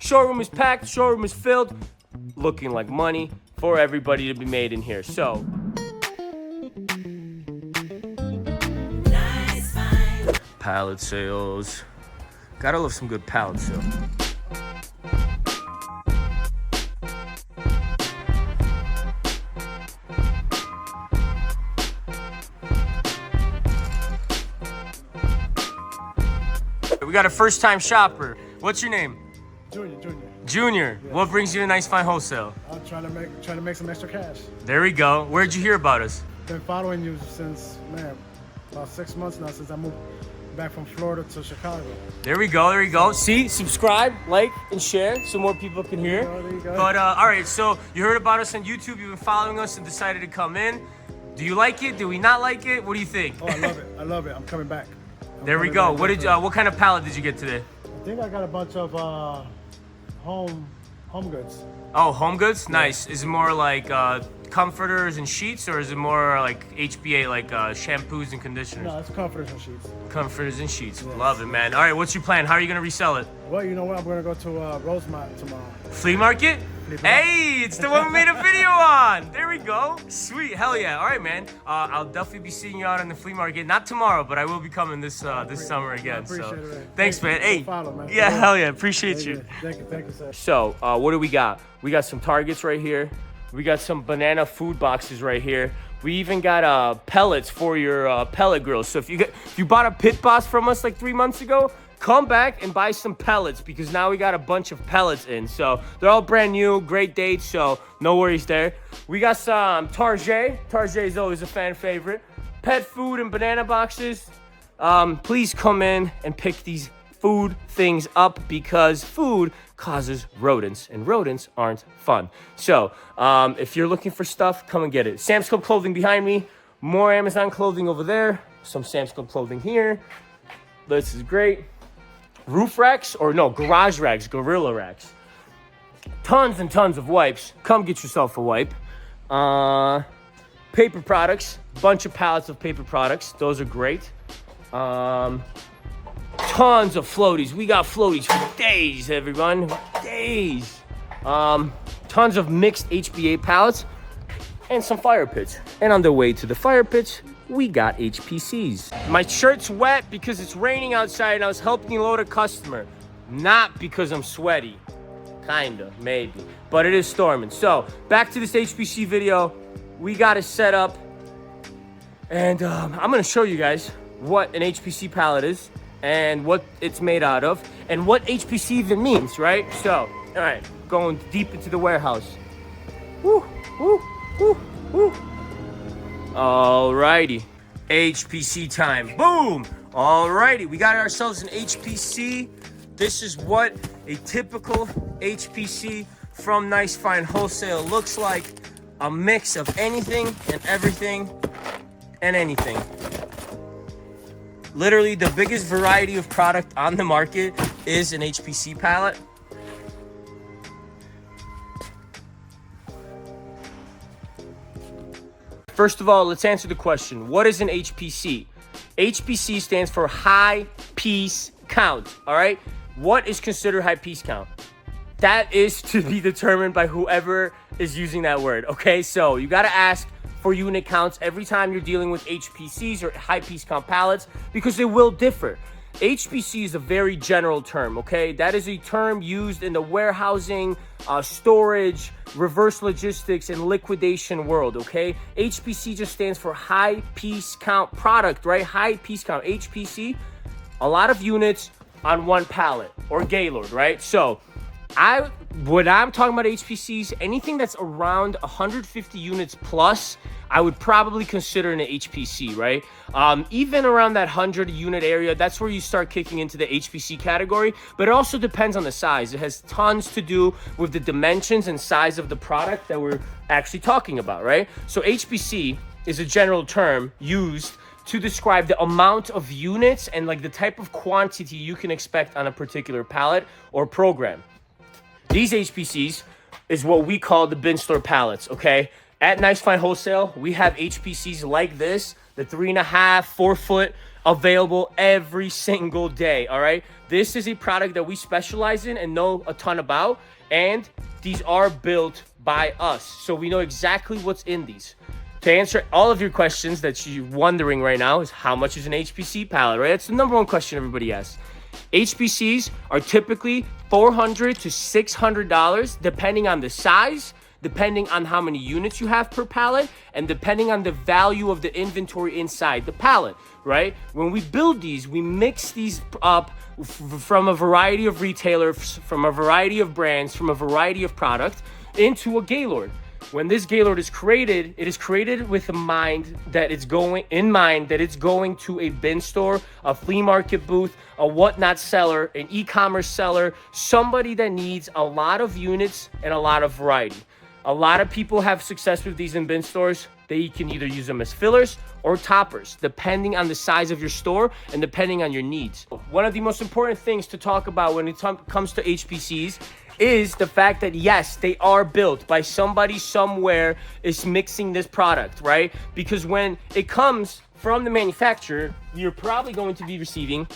Showroom is packed, showroom is filled, looking like money for everybody to be made in here. So Nice Find. Pallet sales. Gotta love some good pallet sales. We got a first-time shopper. What's your name? Junior. Yeah. What brings you to Nice Find Wholesale? I'm trying to make some extra cash. There we go. Where'd you hear about us? Been following you since, man, about 6 months now, since I moved back from Florida to Chicago. There we go. See, subscribe, like, and share so more people can hear. There you go. But all right, so you heard about us on YouTube. You've been following us and decided to come in. Do you like it? Do we not like it? What do you think? Oh, I love it. I'm coming back. There we go. What kind of pallet did you get today? I think I got a bunch of home goods. Oh, home goods? Nice. Is it more like comforters and sheets, or is it more like HBA, like shampoos and conditioners? No, it's comforters and sheets. Comforters and sheets. Yes. Love it, man. All right, what's your plan? How are you gonna resell it? Well, you know what? I'm gonna go to Rosemont tomorrow. Flea market? Hey, it's the one we made a video on. There we go. Sweet, hell yeah. All right, man. I'll definitely be seeing you out on the flea market. Not tomorrow, but I will be coming this summer again. I appreciate it, man. Thanks, man. Hey, follow, man. Yeah, hell yeah. Appreciate you. Thank you, sir. So, what do we got? We got some Targets right here. We got some banana food boxes right here. We even got pellets for your pellet grills. So if you bought a pit boss from us like 3 months ago, come back and buy some pellets, because now we got a bunch of pellets in. So they're all brand new, great dates, so no worries there. We got some Target. Target is always a fan favorite. Pet food and banana boxes. Please come in and pick these food things up, because food causes rodents, and rodents aren't fun. So if you're looking for stuff, come and get it. Sam's Club clothing behind me, more Amazon clothing over there, some Sam's Club clothing here. This is great. Roof racks, or no, garage racks, gorilla racks. Tons and tons of wipes. Come get yourself a wipe. Paper products, bunch of pallets of paper products. Those are great. Tons of floaties. We got floaties for days, everyone. Days. Tons of mixed HBA pallets and some fire pits. And on the way to the fire pits, we got HPCs. My shirt's wet because it's raining outside and I was helping load a customer. Not because I'm sweaty. Kinda, maybe. But it is storming. So, back to this HPC video. We got it set up. And I'm gonna show you guys what an HPC pallet is, and what it's made out of, and what HPC even means, right? So, all right, going deep into the warehouse. Woo, woo, woo, woo. Alrighty, HPC time, boom. Alrighty, we got ourselves an HPC. This is what a typical HPC from Nice Find Wholesale looks like. A mix of anything and everything and anything. Literally, the biggest variety of product on the market is an HPC pallet. First of all, let's answer the question. What is an HPC? HPC stands for high piece count, all right? What is considered high piece count? That is to be determined by whoever is using that word, okay? So you gotta ask for unit counts every time you're dealing with HPCs or high piece count pallets, because they will differ. HPC is a very general term, okay? That is a term used in the warehousing, storage, reverse logistics, and liquidation world, okay? HPC just stands for high piece count product, right? High piece count, HPC, a lot of units on one pallet, or Gaylord, right? So when I'm talking about HPCs, anything that's around 150 units plus, I would probably consider an HPC, right? Even around that 100 unit area, that's where you start kicking into the HPC category, but it also depends on the size. It has tons to do with the dimensions and size of the product that we're actually talking about, right? So HPC is a general term used to describe the amount of units and like the type of quantity you can expect on a particular pallet or program. These HPCs is what we call the bin store pallets, okay? At Nice Find Wholesale, we have HPCs like this, the 3.5, 4 foot available every single day, all right? This is a product that we specialize in and know a ton about, and these are built by us. So we know exactly what's in these. To answer all of your questions that you're wondering right now is how much is an HPC pallet, right? That's the number one question everybody asks. HPCs are typically $400 to $600 depending on the size, depending on how many units you have per pallet, and depending on the value of the inventory inside the pallet, right? When we build these, we mix these up from a variety of retailers, from a variety of brands, from a variety of product into a Gaylord. When this Gaylord is created, it is created with a mind that it's going to a bin store, a flea market booth, a whatnot seller, an e-commerce seller, somebody that needs a lot of units and a lot of variety. A lot of people have success with these in bin stores. They can either use them as fillers or toppers, depending on the size of your store and depending on your needs. One of the most important things to talk about when it comes to HPCs is the fact that yes, they are built by somebody somewhere is mixing this product, right? Because when it comes from the manufacturer, you're probably going to be receiving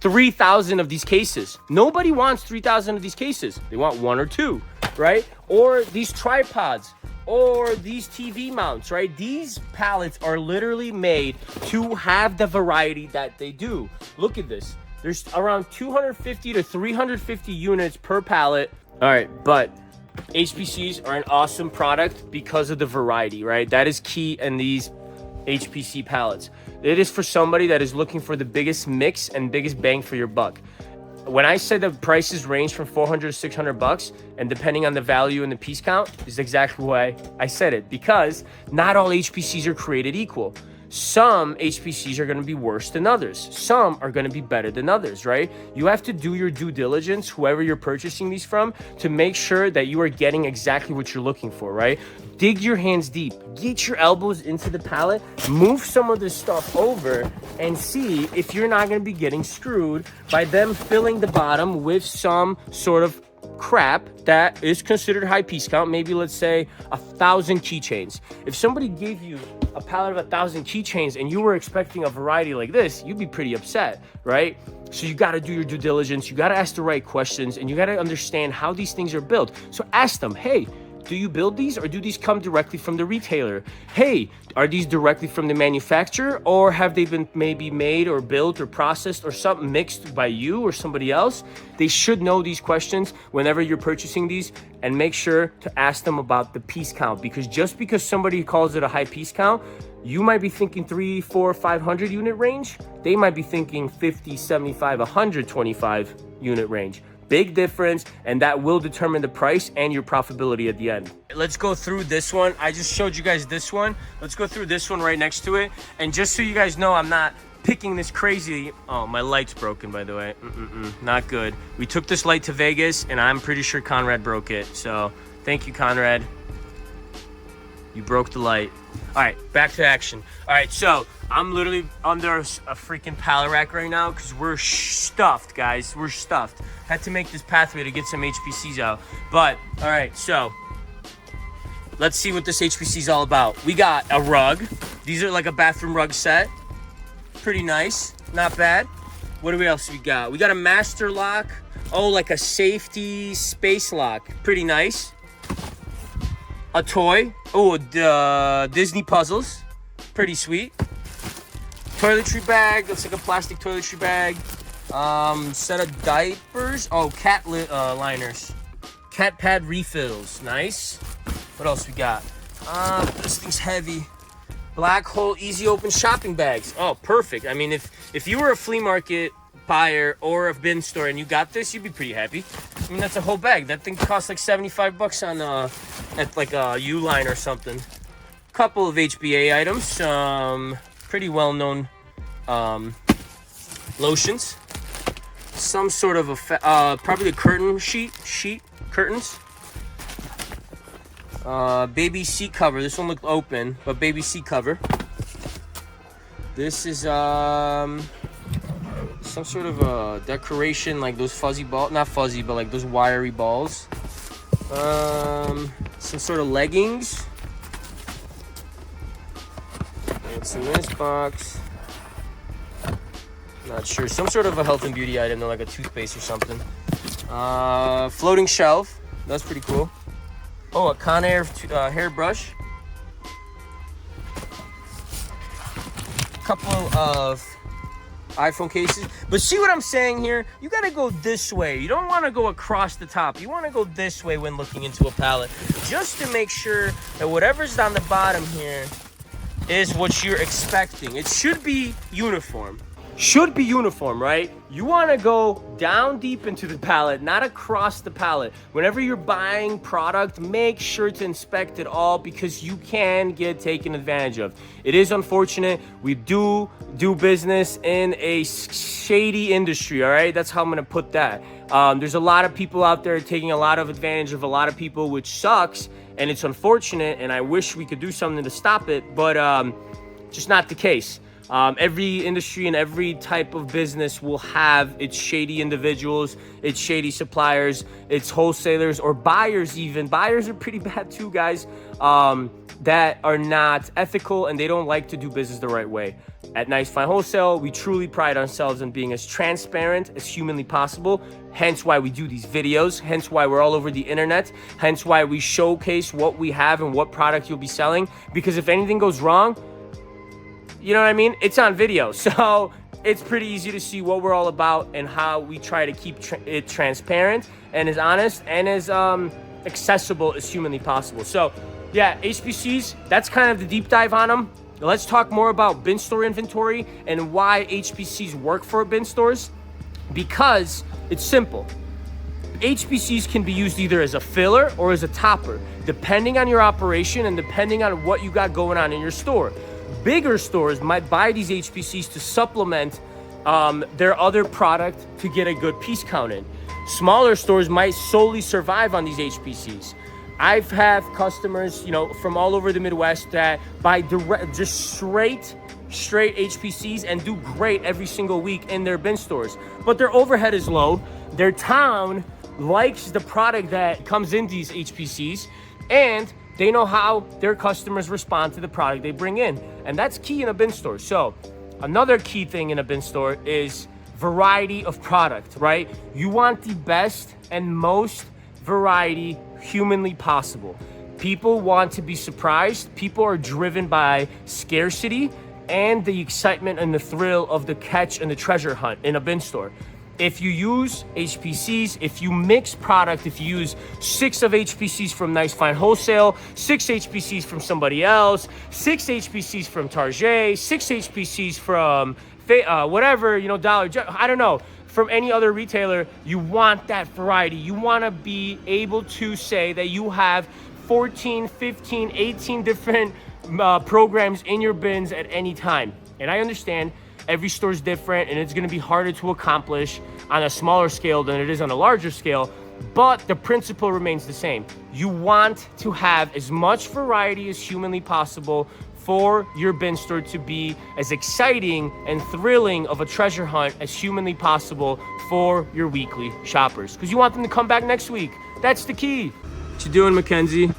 3,000 of these cases. Nobody wants 3,000 of these cases. They want one or two, right? Or these tripods, or these TV mounts, right? These pallets are literally made to have the variety that they do. Look at this. There's around 250 to 350 units per pallet. All right, but HPCs are an awesome product because of the variety, right? That is key in these HPC pallets. It is for somebody that is looking for the biggest mix and biggest bang for your buck. When I said the prices range from $400 to $600, and depending on the value and the piece count, is exactly why I said it, because not all HPCs are created equal. Some HPCs are going to be worse than others. Some are going to be better than others, right? You have to do your due diligence, whoever you're purchasing these from, to make sure that you are getting exactly what you're looking for, right? Dig your hands deep, get your elbows into the pallet, move some of this stuff over, and see if you're not going to be getting screwed by them filling the bottom with some sort of crap that is considered high piece count. Maybe let's say 1,000 keychains. If somebody gave you a pallet of 1,000 keychains and you were expecting a variety like this, you'd be pretty upset, right? So you got to do your due diligence, you got to ask the right questions, and you got to understand how these things are built. So ask them, hey, do you build these, or do these come directly from the retailer? Hey, are these directly from the manufacturer, or have they been maybe made or built or processed or something mixed by you or somebody else? They should know these questions whenever you're purchasing these, and make sure to ask them about the piece count, because just because somebody calls it a high piece count, you might be thinking 300, 400, 500 unit range. They might be thinking 50, 75, 125 unit range. Big difference, and that will determine the price and your profitability at the end. Let's go through this one. I just showed you guys this one. Let's go through this one right next to it. And just so you guys know, I'm not picking this crazy. Oh, my light's broken, by the way. Not good. We took this light to Vegas, and I'm pretty sure Conrad broke it. So thank you, Conrad. You broke the light. All right, back to action. All right, so I'm literally under a freaking pallet rack right now because we're stuffed, guys. We're stuffed. Had to make this pathway to get some HPCs out. But, all right, so let's see what this HPC is all about. We got a rug. These are like a bathroom rug set. Pretty nice. Not bad. What do we else we got? We got a master lock. Oh, like a safety space lock. Pretty nice. A toy. Oh, the Disney puzzles. Pretty sweet. Toiletry bag. Looks like a plastic toiletry bag. Set of diapers. Oh, cat liners. Cat pad refills. Nice. What else we got? This thing's heavy. Black hole easy open shopping bags. Oh, perfect. I mean, if you were a flea market buyer or a bin store and you got this, you'd be pretty happy. I mean, that's a whole bag. That thing costs like 75 bucks on at like a U-line or something. Couple of HBA items, some pretty well-known lotions, some sort of a probably a curtain sheet curtains, baby seat cover. This one looked open, but baby seat cover. This is some sort of a decoration, like those fuzzy balls, not fuzzy, but like those wiry balls. Some sort of leggings. What's in this box? Not sure. Some sort of a health and beauty item, though, like a toothpaste or something. Floating shelf. That's pretty cool. Oh, a Conair hairbrush. Couple of iPhone cases. But see what I'm saying here? You gotta go this way. You don't wanna go across the top. You wanna go this way when looking into a pallet, just to make sure that whatever's on the bottom here is what you're expecting. It should be uniform. Should be uniform, right? You wanna go down deep into the pallet, not across the pallet. Whenever you're buying product, make sure to inspect it all, because you can get taken advantage of. It is unfortunate. We do business in a shady industry, all right? That's how I'm gonna put that. There's a lot of people out there taking a lot of advantage of a lot of people, which sucks, and it's unfortunate, and I wish we could do something to stop it, but just not the case. Every industry and every type of business will have its shady individuals, its shady suppliers, its wholesalers, or buyers even. Buyers are pretty bad too, guys, that are not ethical, and they don't like to do business the right way. At Nice Find Wholesale, we truly pride ourselves on being as transparent as humanly possible, hence why we do these videos, hence why we're all over the internet, hence why we showcase what we have and what product you'll be selling, because if anything goes wrong, you know what I mean? It's on video. So it's pretty easy to see what we're all about and how we try to keep it transparent and as honest and as accessible as humanly possible. So yeah, HPCs, that's kind of the deep dive on them. Let's talk more about bin store inventory and why HPCs work for bin stores. Because it's simple. HPCs can be used either as a filler or as a topper, depending on your operation and depending on what you got going on in your store. Bigger stores might buy these HPCs to supplement their other product to get a good piece count in. Smaller stores might solely survive on these HPCs. I've had customers, from all over the Midwest that buy just straight HPCs and do great every single week in their bin stores. But their overhead is low. Their town likes the product that comes in these HPCs, and they know how their customers respond to the product they bring in. And that's key in a bin store. So another key thing in a bin store is variety of product, right? You want the best and most variety humanly possible. People want to be surprised. People are driven by scarcity and the excitement and the thrill of the catch and the treasure hunt in a bin store. If you use HPCs, if you mix product, if you use 6 of HPCs from Nice Find Wholesale, 6 HPCs from somebody else, 6 HPCs from Target, 6 HPCs from whatever, Dollar General, I don't know, from any other retailer, you want that variety. You want to be able to say that you have 14, 15, 18 different programs in your bins at any time. And I understand every store is different, and it's going to be harder to accomplish on a smaller scale than it is on a larger scale, but the principle remains the same. You want to have as much variety as humanly possible for your bin store to be as exciting and thrilling of a treasure hunt as humanly possible for your weekly shoppers, because you want them to come back next week. That's the key. What you doing, Mackenzie? To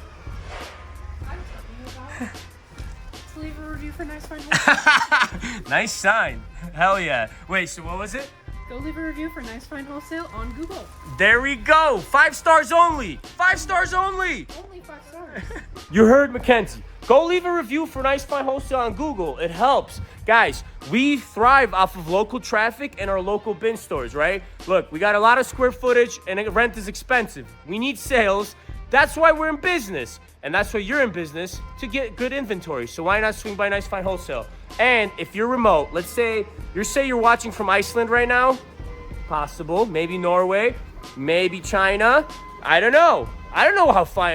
leave a review for Nice Find Wholesale. Nice sign. Hell yeah. Wait, so what was it? Go leave a review for Nice Find Wholesale on Google. There we go. 5 stars only. 5 stars only. Only 5 stars. You heard Mackenzie. Go leave a review for Nice Find Wholesale on Google. It helps. Guys, we thrive off of local traffic and our local bin stores, right? Look, we got a lot of square footage and rent is expensive. We need sales. That's why we're in business. And that's why you're in business, to get good inventory. So why not swing by Nice Find Wholesale? And if you're remote, let's say you're watching from Iceland right now, possible, maybe Norway, maybe China. I don't know how far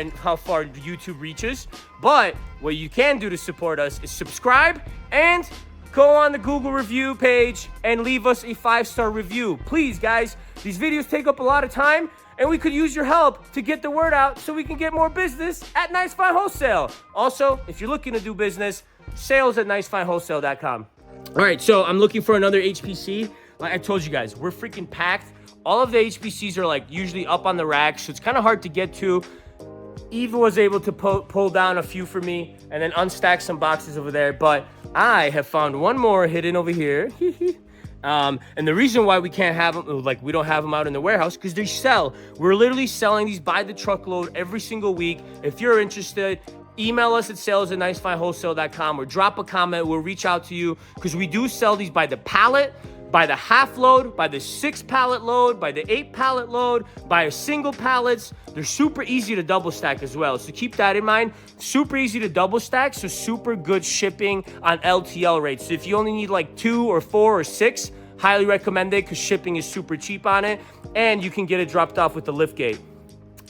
YouTube reaches, but what you can do to support us is subscribe and go on the Google review page and leave us a 5-star review. Please, guys, these videos take up a lot of time, and we could use your help to get the word out so we can get more business at Nice Find Wholesale. Also, if you're looking to do business, sales at nicefindwholesale.com. All right, so I'm looking for another HPC. Like I told you guys, we're freaking packed. All of the HPCs are usually up on the rack, so it's kind of hard to get to. Eva was able to pull down a few for me and then unstack some boxes over there, but I have found one more hidden over here. And the reason why we can't have them, like we don't have them out in the warehouse, because they sell. We're literally selling these by the truckload every single week. If you're interested, email us at sales@nicefindwholesale.com or drop a comment. We'll reach out to you, because we do sell these by the pallet, by the half load, by the 6 pallet load, by the 8 pallet load, by a single pallets. They're super easy to double stack as well. So keep that in mind. Super easy to double stack. So super good shipping on LTL rates. So if you only need like 2 or 4 or 6, highly recommend it, because shipping is super cheap on it. And you can get it dropped off with the lift gate.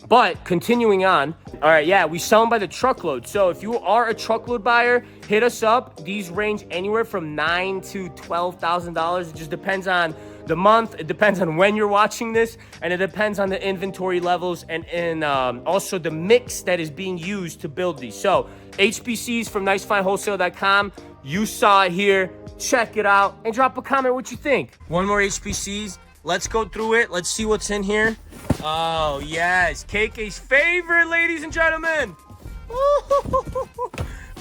But continuing on, all right, yeah, we sell them by the truckload. So if you are a truckload buyer, hit us up. These range anywhere from $9,000 to $12,000. It just depends on the month. It depends on when you're watching this, and it depends on the inventory levels and also the mix that is being used to build these. So HPCs from nicefindwholesale.com. You saw it here. Check it out and drop a comment what you think. One more HPCs. Let's go through it. Let's see what's in here. Oh, yes. KK's favorite, ladies and gentlemen.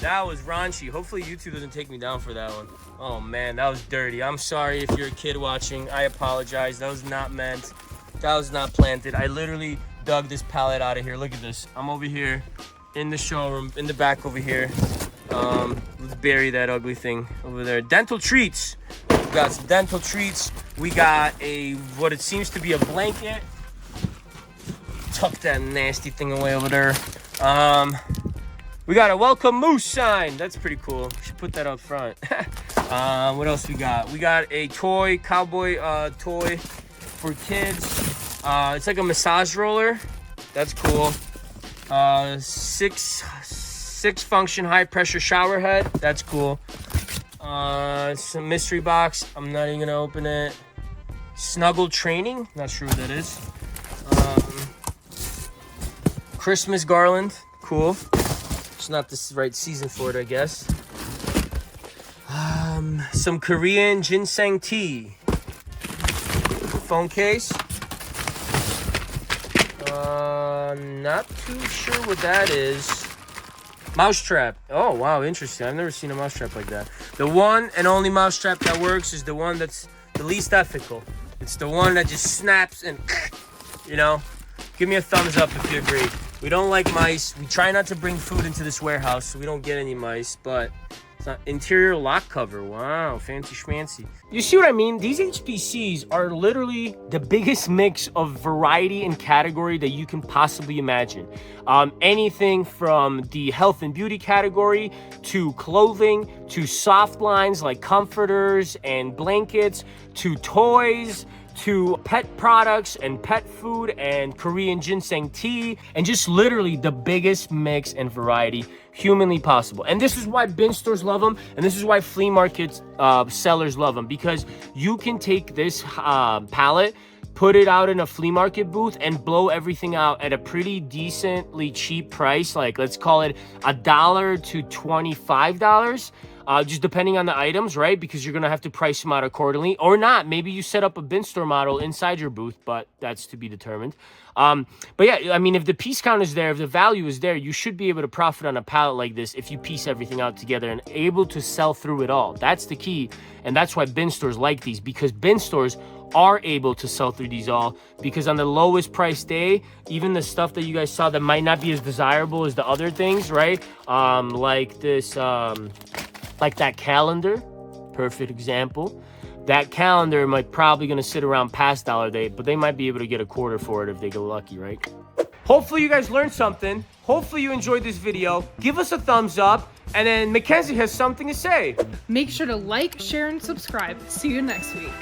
That was raunchy. Hopefully YouTube doesn't take me down for that one. Oh, man, that was dirty. I'm sorry if you're a kid watching. I apologize. That was not meant. That was not planted. I literally dug this pallet out of here. Look at this. I'm over here in the showroom, in the back over here. Let's bury that ugly thing over there. Dental treats. We got some dental treats. We got what it seems to be a blanket. Tuck that nasty thing away over there. We got a welcome moose sign. That's pretty cool. We should put that up front. What else we got? We got a toy, cowboy toy for kids. It's like a massage roller. That's cool. 6 function high pressure shower head. That's cool. Some mystery box. I'm not even gonna open it. Snuggle training. Not sure what that is. Christmas garland. Cool. It's not the right season for it, I guess. Some Korean ginseng tea. Phone case. Not too sure what that is. Mousetrap. Oh, wow, interesting. I've never seen a mousetrap like that. The one and only mousetrap that works is the one that's the least ethical. It's the one that just snaps and, you know, give me a thumbs up if you agree. We don't like mice. We try not to bring food into this warehouse so we don't get any mice, but it's not interior lock cover. Wow, fancy schmancy. You see what I mean? These HPCs are literally the biggest mix of variety and category that you can possibly imagine. Anything from the health and beauty category to clothing to soft lines like comforters and blankets to toys to pet products and pet food and Korean ginseng tea, and just literally the biggest mix and variety humanly possible. And this is why bin stores love them, and this is why flea market sellers love them, because you can take this pallet, put it out in a flea market booth, and blow everything out at a pretty decently cheap price. Like, let's call it $1 to $25. Just depending on the items, right? Because you're gonna have to price them out accordingly, or not. Maybe you set up a bin store model inside your booth, but that's to be determined. But yeah, I mean, if the piece count is there, if the value is there, you should be able to profit on a pallet like this if you piece everything out together and able to sell through it all. That's the key, and that's why bin stores like these, because bin stores are able to sell through these all, because on the lowest price day, even the stuff that you guys saw that might not be as desirable as the other things, right? Like this, like that calendar, perfect example. That calendar might probably gonna sit around past dollar date, but they might be able to get a quarter for it if they get lucky, right? Hopefully you guys learned something. Hopefully you enjoyed this video. Give us a thumbs up, and then Mackenzie has something to say. Make sure to like, share, and subscribe. See you next week.